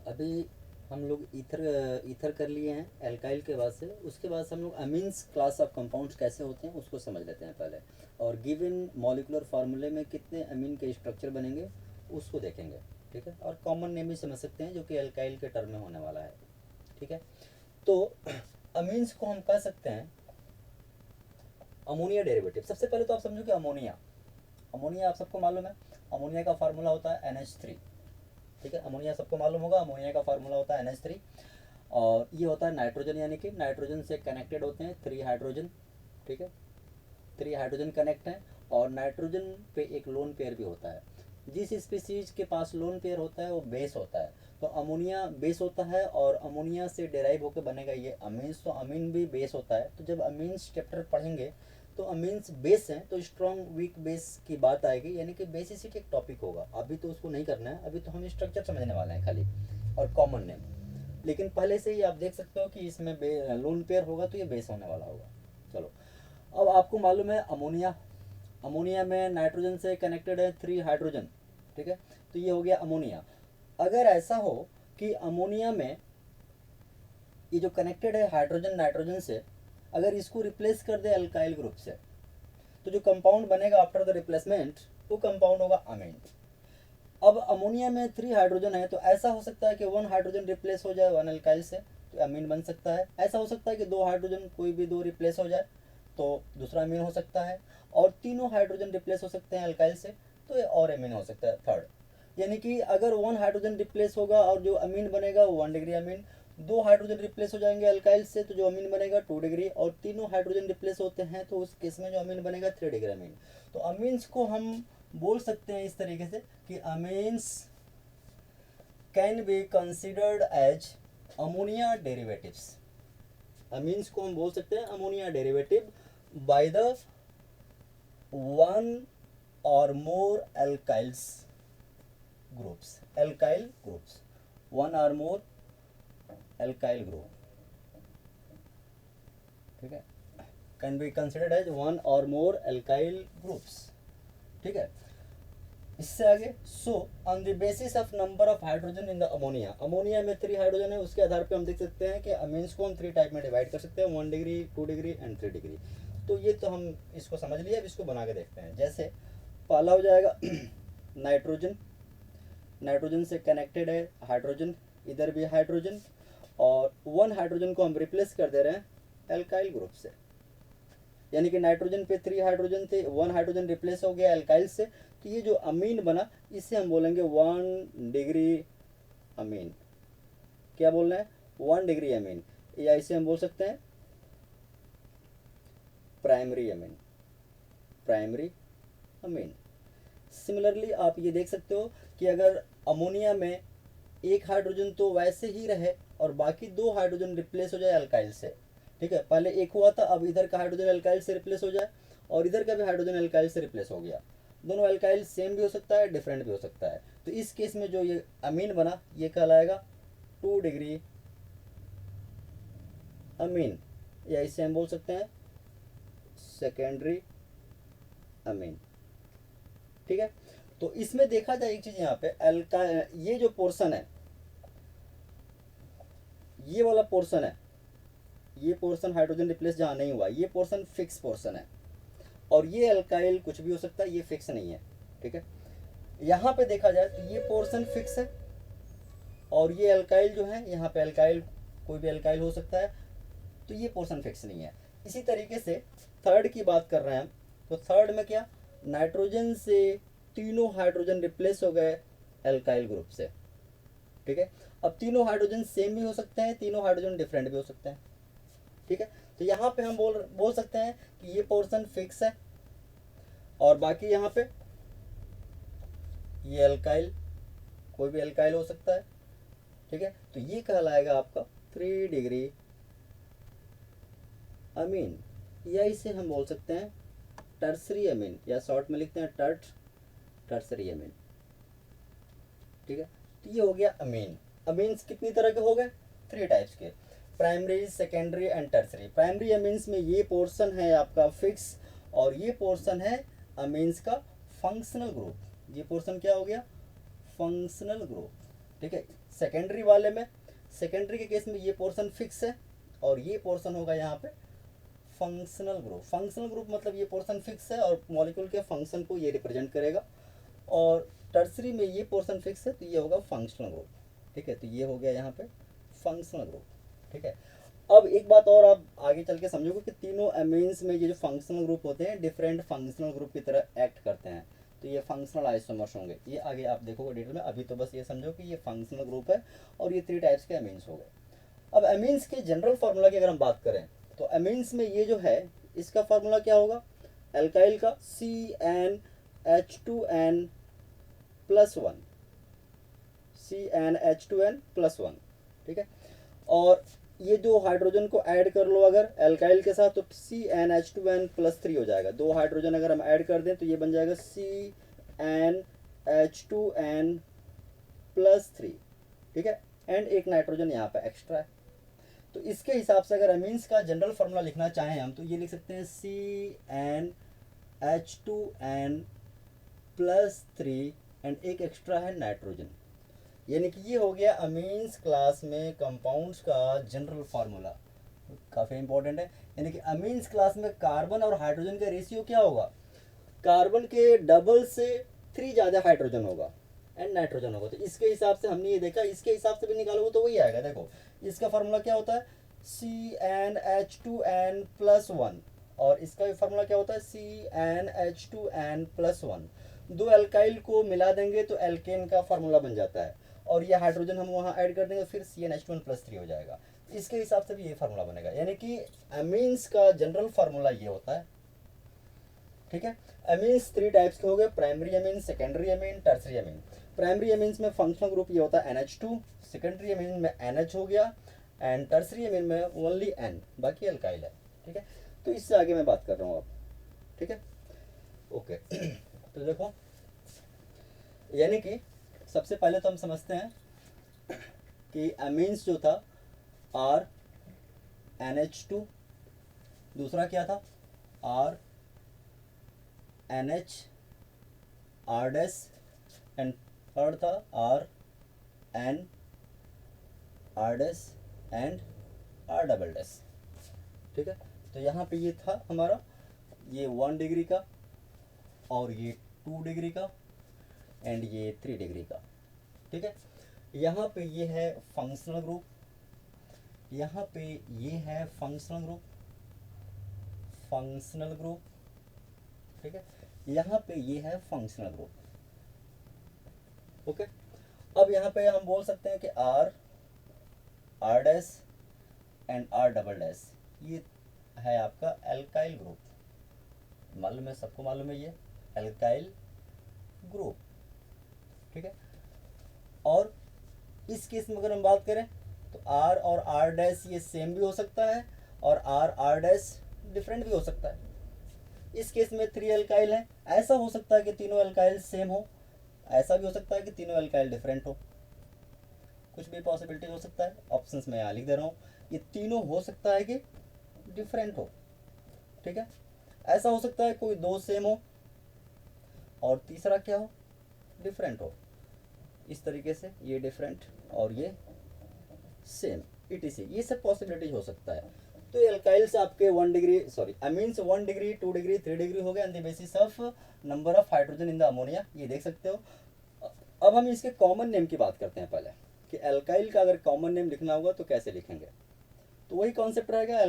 अभी हम लोग ईथर ईथर कर लिए हैं एल्काइल के बाद से। उसके बाद से हम लोग अमीन्स क्लास ऑफ कंपाउंड्स कैसे होते हैं उसको समझ लेते हैं पहले। और गिवन मॉलिकुलर फार्मूले में कितने अमीन के स्ट्रक्चर बनेंगे उसको देखेंगे। ठीक है, और कॉमन नेम भी समझ सकते हैं जो कि एल्काइल के टर्म में होने वाला है। ठीक है, तो अमीन्स को हम कह सकते हैं अमोनिया डेरिवेटिव। सबसे पहले तो आप समझो कि अमोनिया, अमोनिया आप सबको मालूम है, अमोनिया का फार्मूला होता है NH3। ठीक है, अमोनिया सबको मालूम होगा, अमोनिया का फार्मूला होता है NH3। और ये होता है नाइट्रोजन, यानी कि नाइट्रोजन से कनेक्टेड होते हैं 3 हाइड्रोजन। ठीक है, 3 हाइड्रोजन कनेक्ट हैं, और नाइट्रोजन पे एक लोन पेयर भी होता है। जिस स्पीसीज के पास लोन पेयर होता है वो बेस होता है। तो अमोनिया बेस होता है, और अमोनिया से डेराइव होकर बनेगा ये अमीन्स। तो अमीन भी बेस होता है। तो जब अमीन्स चैप्टर पढ़ेंगे तो अमीन्स बेस हैं, तो स्ट्रॉन्ग वीक बेस की बात आएगी, यानी कि बेसिसिटी एक टॉपिक होगा। अभी तो उसको नहीं करना है, अभी तो हम स्ट्रक्चर समझने वाले हैं खाली, और कॉमन नेम। लेकिन पहले से ही आप देख सकते हो कि इसमें लोन पेयर होगा तो ये बेस होने वाला होगा। चलो, अब आपको मालूम है अमोनिया, अमोनिया में नाइट्रोजन से कनेक्टेड है 3 हाइड्रोजन। ठीक है, तो ये हो गया अमोनिया। अगर ऐसा हो कि अमोनिया में ये जो कनेक्टेड है हाइड्रोजन नाइट्रोजन से, अगर इसको रिप्लेस कर दे अल्काइल ग्रुप से, तो जो कंपाउंड बनेगा आफ्टर द रिप्लेसमेंट वो कंपाउंड होगा अमीन। अब अमोनिया में 3 हाइड्रोजन है, तो ऐसा हो सकता है कि 1 हाइड्रोजन रिप्लेस हो जाए 1 अल्काइल से, तो अमीन बन सकता है। ऐसा हो सकता है कि 2 हाइड्रोजन कोई भी 2 रिप्लेस हो जाए तो दूसरा अमीन हो सकता है। और तीनों हाइड्रोजन रिप्लेस हो सकते हैं अल्काइल से, तो ये और अमीन हो सकता है थर्ड। यानी कि अगर 1 हाइड्रोजन रिप्लेस होगा और जो अमीन बनेगा वो 1 डिग्री अमीन। 2 हाइड्रोजन रिप्लेस हो जाएंगे अल्काइल से, तो जो अमीन बनेगा 2 डिग्री। और तीनों हाइड्रोजन रिप्लेस होते हैं तो उस केस में जो अमीन बनेगा 3 डिग्री अमीन। तो अमीन्स को हम बोल सकते हैं इस तरीके से कि amines can be considered as ammonia derivatives. Amines को हम बोल सकते हैं ammonia derivative by the one or more alkyls groups, alkyl groups, one or more alkyl group. ठीक है, can be considered as one or more alkyl groups. ठीक है, इससे आगे so on the basis of number of hydrogen in the ammonia, ammonia में 3 hydrogen है, उसके आधार पे हम देख सकते हैं कि अमीन्स को हम 3 टाइप में डिवाइड कर सकते हैं, 1 डिग्री 2 डिग्री एंड 3 डिग्री। तो ये तो हम इसको समझ लिया, अब इसको बना के देखते हैं। जैसे पहला हो जाएगा नाइट्रोजन, नाइट्रोजन से कनेक्टेड है हाइड्रोजन, इधर भी हाइड्रोजन, और 1 हाइड्रोजन को हम रिप्लेस कर दे रहे हैं एल्काइल ग्रुप से। यानी कि नाइट्रोजन पे 3 हाइड्रोजन थे, 1 हाइड्रोजन रिप्लेस हो गया एल्काइल से, तो ये जो अमीन बना इसे हम बोलेंगे 1 डिग्री अमीन। क्या बोल रहे हैं? 1 डिग्री अमीन, या इसे हम बोल सकते हैं primary amine, primary amine. Similarly आप ये देख सकते हो कि अगर अमोनिया में 1 हाइड्रोजन तो वैसे ही रहे और बाकी 2 हाइड्रोजन रिप्लेस हो जाए अल्काइल से। ठीक है, पहले 1 हुआ था, अब इधर का हाइड्रोजन अल्काइल से रिप्लेस हो जाए, और इधर का भी हाइड्रोजन अल्काइल से रिप्लेस हो गया। दोनों अल्काइल सेम भी हो सकता है, डिफरेंट भी हो सकता है। तो इस केस में जो ये अमीन बना ये कहलाएगा 2 डिग्री अमीन, या इसे हम बोल सकते हैं सेकेंडरी अमीन। ठीक है, तो इसमें देखा जाए एक चीज, यहाँ पे अल्का ये जो पोर्शन है, ये वाला पोर्शन है, ये पोर्शन हाइड्रोजन रिप्लेस जहाँ नहीं हुआ, ये पोर्शन फिक्स पोर्शन है। और ये अल्काइल कुछ भी हो सकता है, ये फिक्स नहीं है। ठीक है, यहाँ पे देखा जाए तो ये पोर्शन फिक्स है, और ये अल्काइल जो है यहाँ पे अल्काइल कोई भी अल्काइल हो सकता है, तो ये पोर्शन फिक्स नहीं है। इसी तरीके से थर्ड की बात कर रहे हैं हम, तो थर्ड में क्या, नाइट्रोजन से तीनों हाइड्रोजन रिप्लेस हो गए अल्काइल ग्रुप से। ठीक है, अब तीनों हाइड्रोजन सेम भी हो सकते हैं, तीनों हाइड्रोजन डिफरेंट भी हो सकते हैं। ठीक है, तो यहाँ पे हम बोल सकते हैं कि ये पोर्शन फिक्स है, और बाकी यहाँ पे ये अल्काइल कोई भी अल्काइल हो सकता है। ठीक है, तो ये कहलाएगा आपका 3 डिग्री अमीन, या इसे हम बोल सकते हैं टर्सरी अमीन, या शॉर्ट में लिखते हैं टर्सरी अमीन। ठीक है, तो ये हो गया अमीन। अमीन्स कितनी तरह के हो गए? 3 टाइप्स के, primary secondary and tertiary. Primary amines में ये पोर्शन है आपका फिक्स, और ये पोर्शन है अमीन्स का फंक्शनल ग्रुप। ये पोर्शन क्या हो गया? Functional group. ठीक है। सेकेंडरी वाले में, सेकेंडरी के केस में ये पोर्शन फिक्स है और ये पोर्शन होगा यहाँ पे फंक्शनल ग्रुप। फंक्शनल ग्रुप मतलब ये पोर्शन फिक्स है और मॉलिक्यूल के फंक्शन को ये रिप्रेजेंट करेगा। और टर्सरी में ये पोर्शन फिक्स है तो ये होगा फंक्शनल ग्रुप। ठीक है, तो ये हो गया यहाँ पे फंक्शनल ग्रुप। ठीक है, अब एक बात और आप आगे चल के समझोगे कि तीनों अमीन्स में ये जो फंक्शनल ग्रुप होते हैं डिफरेंट फंक्शनल ग्रुप की तरह एक्ट करते हैं, तो ये फंक्शनल आइसोमर्स होंगे। ये आगे आप देखोगे डिटेल में, अभी तो बस ये समझो कि ये फंक्शनल ग्रुप है और ये 3 टाइप्स के अमीन्स हो गए। अब अमीन्स के जनरल फार्मूला की अगर हम बात करें तो अमीन्स में ये जो है इसका फार्मूला क्या होगा, एल्काइल का CnH2n+1, CnH2n+1। ठीक है, और ये दो हाइड्रोजन को ऐड कर लो अगर एल्काइल के साथ तो CnH2n+3 हो जाएगा। 2 हाइड्रोजन अगर हम ऐड कर दें तो ये बन जाएगा CnH2n+3। ठीक है, एंड एक नाइट्रोजन यहाँ पे एक्स्ट्रा है। तो इसके हिसाब से अगर अमीन्स का जनरल फार्मूला लिखना चाहें हम तो ये लिख सकते हैं CnH2n+3 एंड एक एक्स्ट्रा है नाइट्रोजन। यानी कि ये हो गया अमीन्स क्लास में कंपाउंड्स का जनरल फार्मूला। काफ़ी इंपॉर्टेंट है। यानी कि अमीन्स क्लास में कार्बन और हाइड्रोजन का रेशियो क्या होगा, कार्बन के डबल से 3 ज़्यादा हाइड्रोजन होगा एंड नाइट्रोजन होगा। तो इसके हिसाब से हमने ये देखा, इसके हिसाब से भी निकालोगे तो वही आएगा। देखो इसका फार्मूला क्या होता है CnH2n+1 और इसका भी फार्मूला क्या होता है CnH2n+1। 2 एल्काइल को मिला देंगे तो एल्केन का फार्मूला बन जाता है और ये हाइड्रोजन हम वहाँ ऐड कर देंगे फिर CnH2n+3 हो जाएगा। इसके हिसाब से भी ये फार्मूला बनेगा। यानी कि अमीन्स का जनरल फार्मूला ये होता है। ठीक है, अमीन्स 3 टाइप्स के हो गए, primary amine, secondary amine, tertiary amine. Primary amines में फंक्शनल ग्रुप ये होता है NH2, सेकेंडरी अमीन में NH हो गया एंड टर्सरी अमीन में ओनली N, बाकी अल्काइल है। ठीक है, तो इससे आगे मैं बात कर रहा हूँ अब। ठीक है, ओके। तो देखो यानी कि सबसे पहले तो हम समझते हैं कि अमीन्स जो था R NH2, दूसरा क्या था R NH R dash and third था R N R dash and R double dash. ठीक है, तो यहाँ पे ये था हमारा ये 1 डिग्री का और ये 2 डिग्री का एंड ये 3 डिग्री का। ठीक है, यहाँ पे ये है फंक्शनल ग्रुप, यहाँ पे ये है फंक्शनल ग्रुप, फंक्शनल ग्रुप। ठीक है, यहाँ पे ये है फंक्शनल ग्रुप। ओके, अब यहाँ पे हम बोल सकते हैं कि R R dash and R double dash ये है आपका एल्काइल ग्रुप। मालूम है, सबको मालूम है ये एल्काइल ग्रुप। ठीक है, और इस केस में अगर हम बात करें तो R और R डैश ये सेम भी हो सकता है और R R डैश डिफरेंट भी हो सकता है। इस केस में 3 एल्काइल है, ऐसा हो सकता है कि तीनों एल्काइल सेम हो, ऐसा भी हो सकता है कि तीनों एल्काइल डिफरेंट हो, कुछ भी पॉसिबिलिटी हो सकता है। ऑप्शंस में यहाँ लिख दे रहा हूँ, ये तीनों हो सकता है कि डिफरेंट हो। ठीक है, ऐसा हो सकता है कोई 2 सेम हो और तीसरा क्या हो, डिफरेंट हो। इस तरीके से ये डिफरेंट और ये सेम, ETC ये सब पॉसिबिलिटीज हो सकता है। तो एल्काइल्स आपके 1 degree amines 1 degree 2 degree 3 degree हो गए on the basis of number of hydrogen in the ammonia, ये देख सकते हो। अब हम इसके कॉमन नेम की बात करते हैं पहले कि एल्काइल का अगर कॉमन नेम लिखना होगा तो कैसे लिखेंगे। तो वही कॉन्सेप्ट रहेगा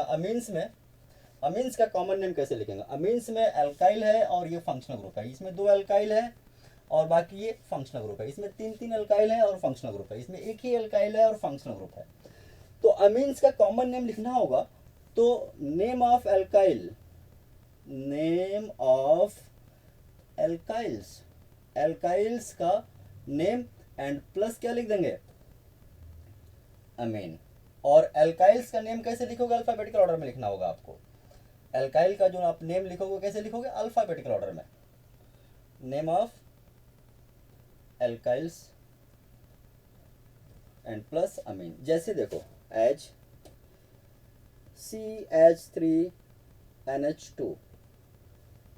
अमीन्स में, अमीन्स का कॉमन नेम कैसे लिखेंगे। अमीन्स में एल्काइल है और ये फंक्शनल ग्रुप है, इसमें 2 एल्काइल है और बाकी ये फंक्शनल ग्रुप है, इसमें 3 एल्काइल है और फंक्शनल ग्रुप है, इसमें एक ही एल्काइल है और फंक्शनल ग्रुप है। तो अमीन्स का कॉमन नेम लिखना होगा तो name of alkyl, name of alkyls, alkyls का नेम एंड प्लस क्या लिख देंगे, अमीन। और एल्काइल्स का नेम कैसे लिखोगे, अल्फाबेटिकल ऑर्डर में लिखना होगा आपको। एल्काइल का जो आप नेम लिखोगे कैसे लिखोगे, अल्फाबेटिकल ऑर्डर में, नेम ऑफ एल्काइल्स एंड प्लस अमीन। जैसे देखो H CH3NH2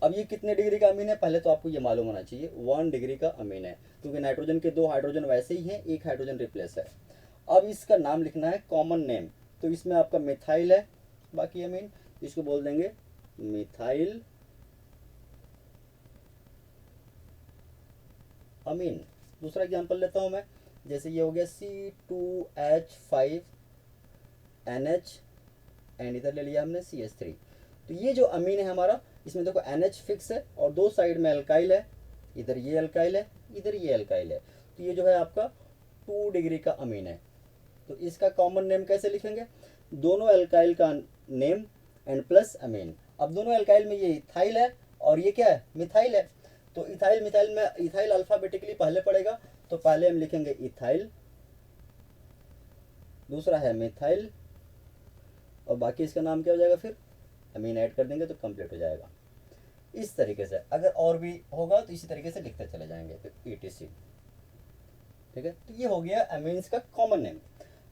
अब ये कितने डिग्री का अमीन है, पहले तो आपको ये मालूम होना चाहिए 1 डिग्री का अमीन है, क्योंकि नाइट्रोजन के 2 हाइड्रोजन वैसे ही हैं, एक हाइड्रोजन रिप्लेस है। अब इसका नाम लिखना है कॉमन नेम, तो इसमें आपका मिथाइल है, बाकी अमीन, इसको बोल देंगे मिथाइल अमीन। दूसरा एग्जांपल लेता हूँ मैं, जैसे ये हो गया C2H5NH एंड इधर ले लिया हमने CH3। तो ये जो अमीन है हमारा, इसमें देखो NH फिक्स है और दो साइड में अल्काइल है, इधर ये अल्काइल है, इधर ये अल्काइल है, तो ये जो है आपका 2 डिग्री का अमीन है। तो इसका कॉमन नेम कैसे लिखेंगे, दोनों अल्काइल का नेम एंड प्लस अमीन। अब दोनों अल्काइल में ये इथाइल है और ये क्या है, मिथाइल है, तो इथाइल मिथाइल में इथाइल अल्फाबेटिकली पहले पड़ेगा, तो पहले हम लिखेंगे इथाइल, दूसरा है मिथाइल, और बाकी इसका नाम क्या हो जाएगा, फिर अमीन ऐड कर देंगे तो कंप्लीट हो जाएगा। इस तरीके से अगर और भी होगा तो इसी तरीके से लिखते चले जाएंगे, फिर ETC। ठीक है, तो ये हो गया अमीन्स का कॉमन नेम।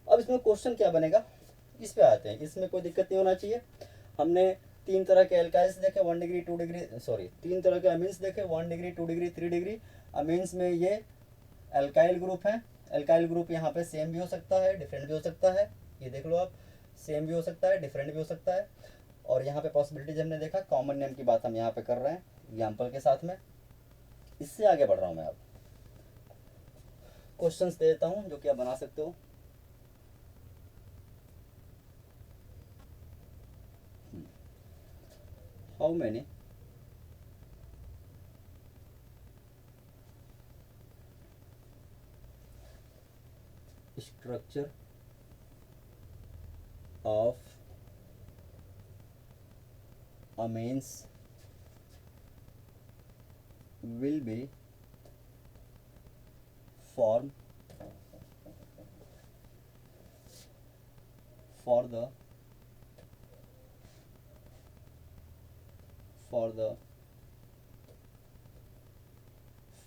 अब इसमें क्वेश्चन क्या बनेगा, इस पे आते हैं, इसमें कोई दिक्कत नहीं होना चाहिए। हमने 3 तरह के एल्काइल्स देखे, 1 डिग्री 2 डिग्री, सॉरी 3 तरह के अमीन्स देखे, 1 डिग्री 2 डिग्री 3 डिग्री। अमीन्स में ये एल्काइल ग्रुप है, एल्काइल ग्रुप यहाँ पे सेम भी हो सकता है, डिफरेंट भी हो सकता है, ये देख लो आप, सेम भी हो सकता है, डिफरेंट भी हो सकता है। और यहाँ पे पॉसिबिलिटीज हमने देखा, कॉमन नेम की बात हम यहाँ पे कर रहे हैं एग्जाम्पल के साथ में। इससे आगे बढ़ रहा हूँ मैं, अब क्वेश्चंस दे देता हूँ जो कि आप बना सकते हो। How many structure of amines will be formed for the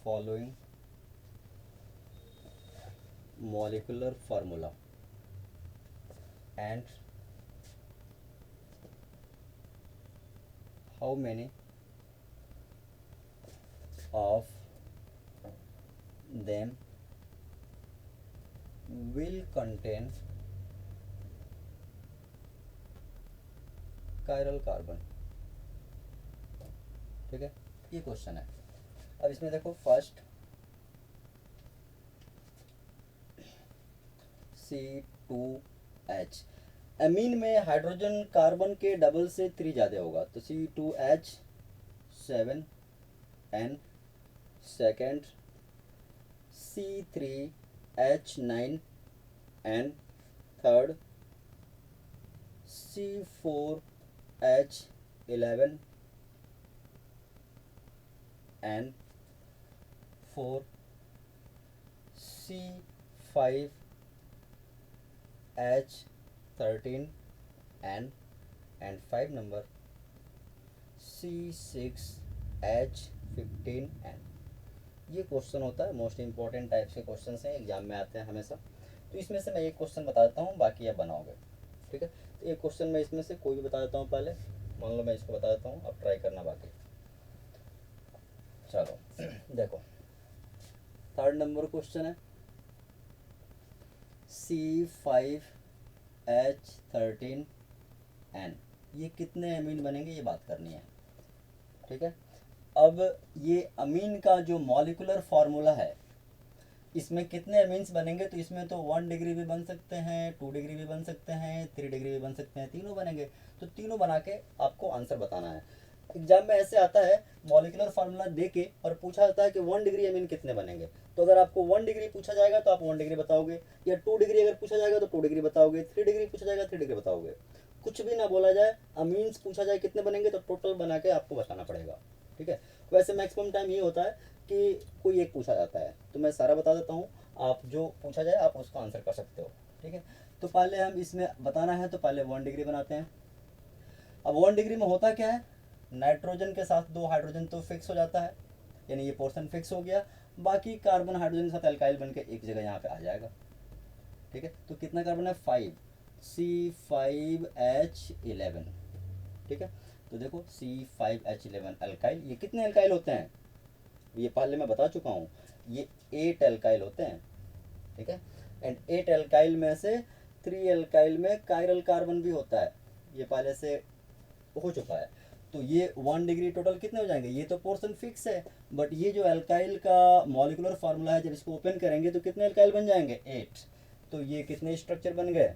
following molecular formula and how many of them will contain chiral carbon। ठीक है, ये क्वेश्चन है। अब इसमें देखो फर्स्ट C2H, अमीन में हाइड्रोजन कार्बन के डबल से 3 ज़्यादा होगा, तो C2H7N, second C3H9N, third C4H11N, four C5H13N, and 5 number C6H15N। ये क्वेश्चन होता है, मोस्ट इंपॉर्टेंट टाइप्स के क्वेश्चन हैं, एग्जाम में आते हैं हमेशा। तो इसमें से मैं एक क्वेश्चन बता देता हूँ, बाकी आप बनाओगे। ठीक है, तो एक क्वेश्चन मैं इसमें से कोई भी बता देता हूँ, पहले मान लो मैं इसको बता देता हूँ, अब ट्राई करना बाकी। चलो देखो, थर्ड नंबर क्वेश्चन है C5H13N, ये कितने अमीन बनेंगे ये बात करनी है। ठीक है, अब ये अमीन का जो मॉलिक्यूलर फार्मूला है, इसमें कितने अमीन्स बनेंगे, तो इसमें तो 1 डिग्री भी बन सकते हैं, 2 डिग्री भी बन सकते हैं, 3 डिग्री भी बन सकते हैं, तीनों बनेंगे। तो तीनों बना के आपको आंसर बताना है। एग्जाम में ऐसे आता है, मॉलिक्यूलर फार्मूला दे के और पूछा जाता है कि 1 डिग्री अमीन कितने बनेंगे। तो अगर आपको 1 डिग्री पूछा जाएगा तो आप 1 डिग्री बताओगे, या 2 डिग्री अगर पूछा जाएगा तो 2 डिग्री बताओगे, 3 डिग्री पूछा जाएगा 3 डिग्री बताओगे। कुछ भी ना बोला जाए, अमीन्स पूछा जाए कितने बनेंगे तो टोटल बना के आपको बताना पड़ेगा। ठीक है, वैसे मैक्सिमम टाइम ये होता है कि कोई एक पूछा जाता है, तो मैं सारा बता देता हूँ, आप जो पूछा जाए आप उसका आंसर कर सकते हो। ठीक है, तो पहले हम इसमें बताना है, तो पहले 1 डिग्री बनाते हैं। अब 1 डिग्री में होता क्या है, नाइट्रोजन के साथ 2 हाइड्रोजन तो फिक्स हो जाता है, यानी ये पोर्शन फिक्स हो गया, बाकी कार्बन हाइड्रोजन के साथ एल्काइल बन के एक जगह यहाँ पे आ जाएगा। ठीक है, तो कितना कार्बन है, 5, C5H11। ठीक है, तो देखो C5H11 अल्काइल, ये कितने अल्काइल होते हैं, ये पहले मैं बता चुका हूँ, ये 8 अल्काइल होते हैं, ठीक है। एंड 8 अल्काइल में से 3 अल्काइल में कायरल कार्बन भी होता है, ये पहले से हो चुका है। तो ये 1 डिग्री टोटल कितने हो जाएंगे, ये तो पोर्शन फिक्स है, बट ये जो अल्काइल का मॉलिक्यूलर फार्मूला है, जब इसको ओपन करेंगे तो कितने अल्काइल बन जाएंगे, 8। तो ये कितने स्ट्रक्चर बन गए,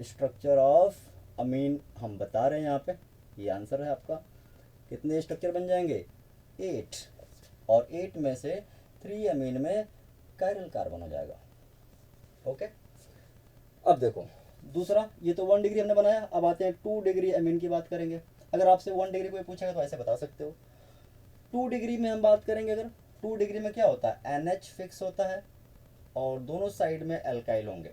स्ट्रक्चर ऑफ अमीन हम बता रहे हैं यहाँ पे, ये आंसर है आपका। कितने स्ट्रक्चर बन जाएंगे, 8, और 8 में से 3 अमीन में कायरल कार्बन हो जाएगा। ओके, अब देखो दूसरा, ये तो 1 डिग्री हमने बनाया, अब आते हैं 2 डिग्री अमीन की बात करेंगे। अगर आपसे 1 डिग्री कोई पूछेगा तो ऐसे बता सकते हो। 2 डिग्री में हम बात करेंगे, अगर 2 डिग्री में क्या होता है, NH फिक्स होता है और दोनों साइड में अल्काइल होंगे।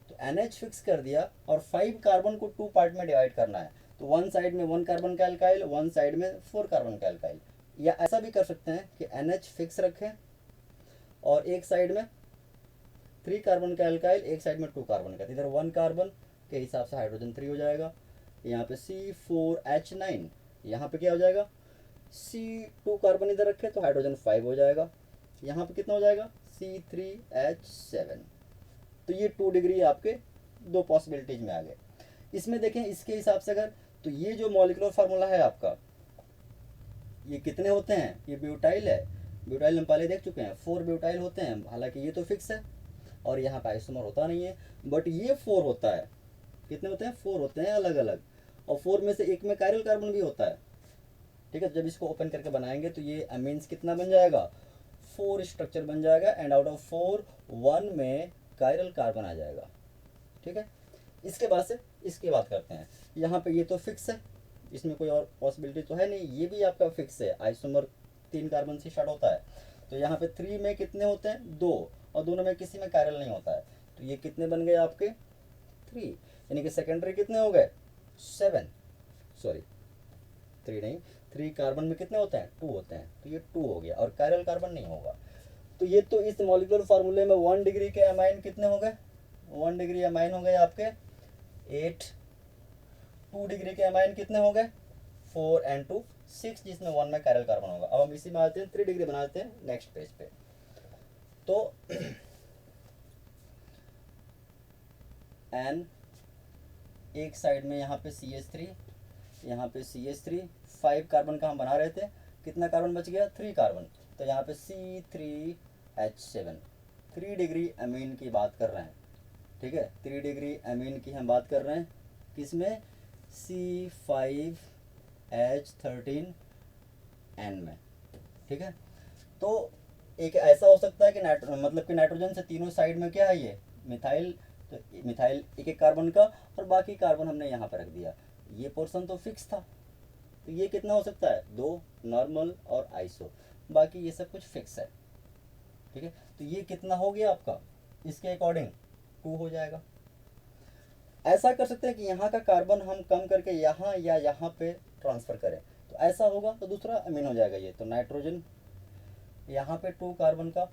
तो NH फिक्स कर दिया और 5 कार्बन को 2 पार्ट में डिवाइड करना है, तो 1 साइड में 1 कार्बन का अल्काइल, 1 साइड में 4 कार्बन का अल्काइल। या ऐसा भी कर सकते हैं कि NH फिक्स रखें और एक साइड में 3 कार्बन का अल्काइल, एक साइड में 2 कार्बन का, इधर 1 कार्बन के हिसाब से हाइड्रोजन 3 हो जाएगा। यहाँ पे C4H9, यहाँ पे क्या हो जाएगा, C2 कार्बन इधर रखे तो हाइड्रोजन 5 हो जाएगा। यहाँ पे कितना हो जाएगा, C3H7। तो ये 2 डिग्री आपके दो पॉसिबिलिटीज में आ गए। इसमें देखें इसके हिसाब से अगर, तो ये जो मॉलिक्यूलर फार्मूला है आपका, ये कितने होते हैं, ये ब्यूटाइल है, ब्यूटाइल हम पहले देख चुके हैं, 4 ब्यूटाइल होते हैं, हालांकि ये तो फिक्स है और यहाँ पे आइसोमर होता नहीं है, बट ये 4 होता है। कितने होते हैं, 4 होते हैं अलग अलग, और 4 में से एक में कायरल कार्बन भी होता है, ठीक है। जब इसको ओपन करके बनाएंगे तो ये अमीन्स कितना बन जाएगा, 4 स्ट्रक्चर बन जाएगा, एंड आउट ऑफ 4 1 में कायरल कार्बन आ जाएगा, ठीक है। इसके बाद से इसकी बात करते हैं। यहाँ पे ये तो फिक्स है, इसमें कोई और पॉसिबिलिटी तो है नहीं, ये भी आपका फिक्स है, आइसोमर 3 कार्बन से स्टार्ट होता है। तो यहाँ पे 3 में कितने होते हैं, 2, और दोनों में किसी में कायरल नहीं होता है, तो ये कितने बन गए आपके, 3, यानी कि सेकेंडरी कितने हो गए, 7, सॉरी 3 नहीं, 3 कार्बन में कितने होते हैं, 2 होते हैं, तो ये 2 हो गया, और कायरल कार्बन नहीं होगा। तो ये तो इस मॉलिक्यूलर फार्मूले में 1 डिग्री के अमाइन कितने हो गए, 1 डिग्री अमाइन हो गए आपके 8, 2 डिग्री के अमाइन कितने हो गए, 4 एंड 2 6, जिसमें 1 में कायरल कार्बन होगा। अब हम इसी में आते हैं 3 डिग्री बनाते हैं नेक्स्ट पेज पे। तो एन एक साइड में यहाँ पे CH3, यहाँ पे CH3, 5 कार्बन का हम बना रहे थे, कितना कार्बन बच गया, 3 कार्बन, तो यहाँ पे C3H7, 3 डिग्री अमीन की बात कर रहे हैं, ठीक है। 3 डिग्री अमीन की हम बात कर रहे हैं, किसमें, C5H13N में, ठीक है। तो एक ऐसा हो सकता है कि मतलब कि नाइट्रोजन से तीनों साइड में क्या है, ये मिथाइल, तो मिथाइल एक एक कार्बन का, और बाकी कार्बन हमने यहाँ पर रख दिया, ये पोर्शन तो फिक्स था, तो ये कितना हो सकता है, 2 नॉर्मल और आइसो, बाकी ये सब कुछ फिक्स है, ठीक है। तो ये कितना हो गया आपका, इसके अकॉर्डिंग 2 हो जाएगा। ऐसा कर सकते हैं कि यहाँ का कार्बन हम कम करके यहाँ या यहाँ पे ट्रांसफ़र करें, तो ऐसा होगा तो दूसरा अमीन हो जाएगा। ये तो नाइट्रोजन यहाँ पे 2 कार्बन का,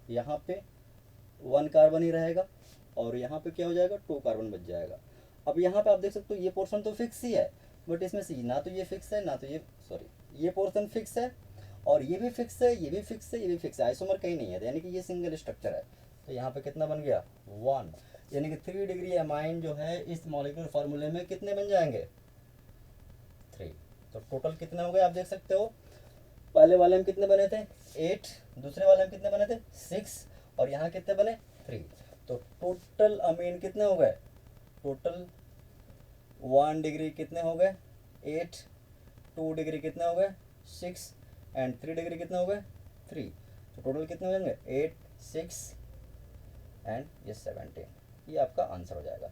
यहाँ पे 1 कार्बन ही रहेगा, और यहाँ पे क्या हो जाएगा, 2 कार्बन बच जाएगा। अब यहाँ पे आप देख सकते हो ये पोर्शन तो फिक्स ही है, बट इसमें से ना तो ये फिक्स है, ना तो ये, सॉरी, ये पोर्शन फिक्स है, और ये भी फिक्स है, ये भी फिक्स है, ये भी फिक्स है, आइसोमर कहीं नहीं है, यानी कि ये सिंगल स्ट्रक्चर है। तो यहाँ पे कितना बन गया, 1, यानी कि 3 डिग्री अमाइन जो है इस मॉलिक्यूलर फार्मूले में कितने बन जाएंगे, 3। तो टोटल कितने हो गए आप देख सकते हो, पहले वाले में कितने बने थे, 8, दूसरे वाले में कितने बने थे, 6, और यहाँ कितने बने, 3। तो टोटल अमीन कितने हो गए, टोटल 1 डिग्री कितने हो गए, 8, 2 डिग्री कितने हो गए, 6, एंड 3 डिग्री कितने हो गए, 3। तो टोटल कितने हो जाएंगे, 8, 6 एंड ये 17, ये आपका आंसर हो जाएगा।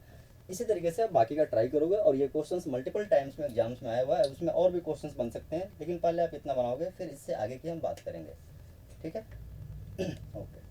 इसी तरीके से आप बाकी का ट्राई करोगे, और ये क्वेश्चंस मल्टीपल टाइम्स में एग्जाम्स में आया हुआ है, उसमें और भी क्वेश्चंस बन सकते हैं, लेकिन पहले आप इतना बनाओगे, फिर इससे आगे की हम बात करेंगे, ठीक है। ओके।